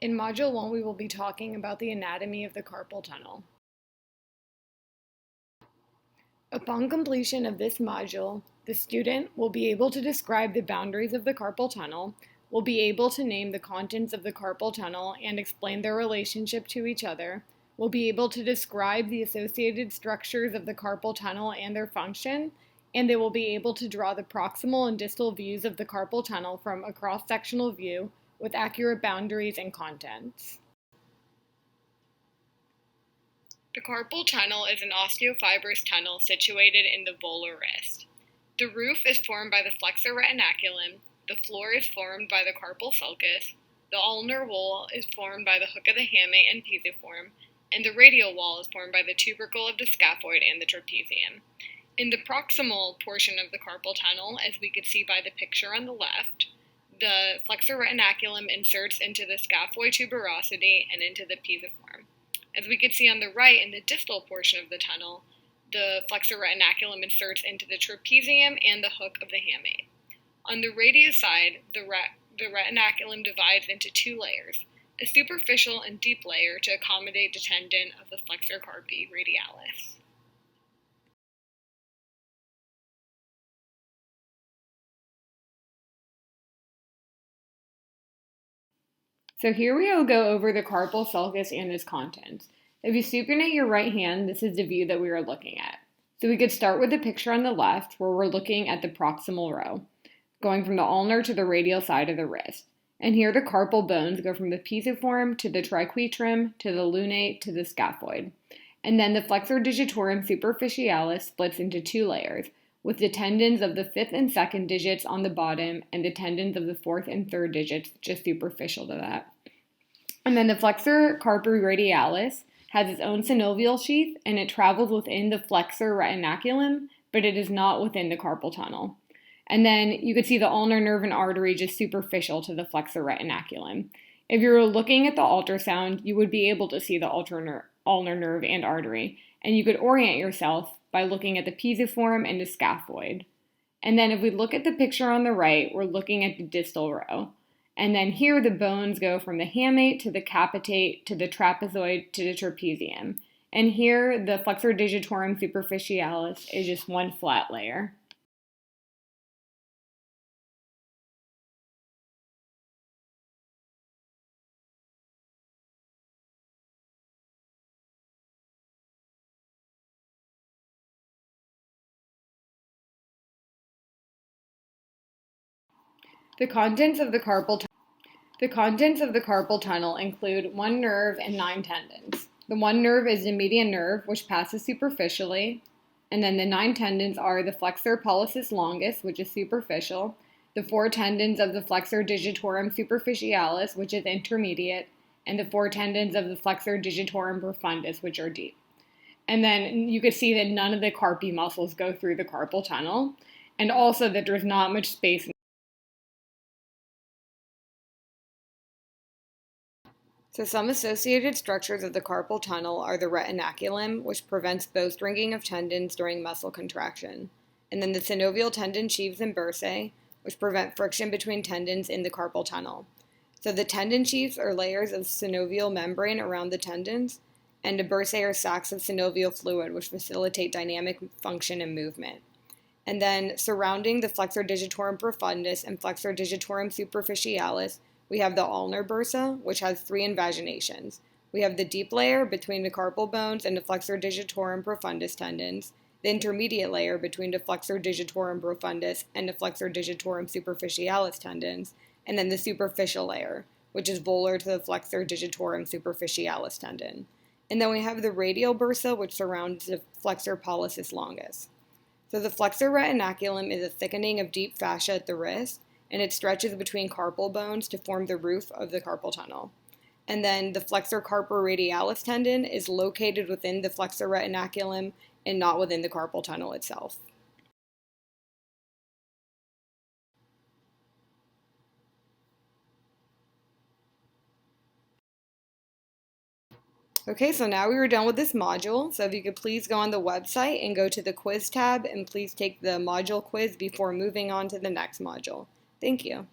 In Module 1, we will be talking about the anatomy of the carpal tunnel. Upon completion of this module, the student will be able to describe the boundaries of the carpal tunnel, will be able to name the contents of the carpal tunnel and explain their relationship to each other, will be able to describe the associated structures of the carpal tunnel and their function, and they will be able to draw the proximal and distal views of the carpal tunnel from a cross-sectional view with accurate boundaries and contents. The carpal tunnel is an osteofibrous tunnel situated in the volar wrist. The roof is formed by the flexor retinaculum, the floor is formed by the carpal sulcus, the ulnar wall is formed by the hook of the hamate and pisiform, and the radial wall is formed by the tubercle of the scaphoid and the trapezium. In the proximal portion of the carpal tunnel, as we could see by the picture on the left, the flexor retinaculum inserts into the scaphoid tuberosity and into the pisiform. As we could see on the right, in the distal portion of the tunnel, the flexor retinaculum inserts into the trapezium and the hook of the hamate. On the radius side, the retinaculum divides into two layers, a superficial and deep layer to accommodate the tendon of the flexor carpi radialis. So here we will go over the carpal sulcus and its contents. If you supinate your right hand, this is the view that we are looking at. So we could start with the picture on the left, where we're looking at the proximal row, going from the ulnar to the radial side of the wrist. And here the carpal bones go from the pisiform to the triquetrum to the lunate to the scaphoid. And then the flexor digitorum superficialis splits into two layers, with the tendons of the 5th and 2nd digits on the bottom and the tendons of the 4th and 3rd digits just superficial to that. And then the flexor carpi radialis has its own synovial sheath, and it travels within the flexor retinaculum, but it is not within the carpal tunnel. And then you could see the ulnar nerve and artery just superficial to the flexor retinaculum. If you were looking at the ultrasound, you would be able to see the ulnar nerve and artery, and you could orient yourself by looking at the pisiform and the scaphoid. And then if we look at the picture on the right, we're looking at the distal row. And then here the bones go from the hamate to the capitate to the trapezoid to the trapezium. And here the flexor digitorum superficialis is just one flat layer. The contents of the carpal tunnel include one nerve and 9 tendons. The one nerve is the median nerve, which passes superficially, and then the 9 tendons are the flexor pollicis longus, which is superficial, the 4 tendons of the flexor digitorum superficialis, which is intermediate, and the 4 tendons of the flexor digitorum profundus, which are deep. And then you could see that none of the carpi muscles go through the carpal tunnel, and also that there's not much space. So some associated structures of the carpal tunnel are the retinaculum, which prevents bowstringing of tendons during muscle contraction, and then the synovial tendon sheaths and bursae, which prevent friction between tendons in the carpal tunnel. So the tendon sheaths are layers of synovial membrane around the tendons, and the bursae are sacs of synovial fluid, which facilitate dynamic function and movement. And then surrounding the flexor digitorum profundus and flexor digitorum superficialis, we have the ulnar bursa, which has 3 invaginations. We have the deep layer between the carpal bones and the flexor digitorum profundus tendons, the intermediate layer between the flexor digitorum profundus and the flexor digitorum superficialis tendons, and then the superficial layer, which is volar to the flexor digitorum superficialis tendon. And then we have the radial bursa, which surrounds the flexor pollicis longus. So the flexor retinaculum is a thickening of deep fascia at the wrist, and it stretches between carpal bones to form the roof of the carpal tunnel. And then the flexor carpi radialis tendon is located within the flexor retinaculum and not within the carpal tunnel itself. Okay, so now we were done with this module. So if you could please go on the website and go to the quiz tab and please take the module quiz before moving on to the next module. Thank you.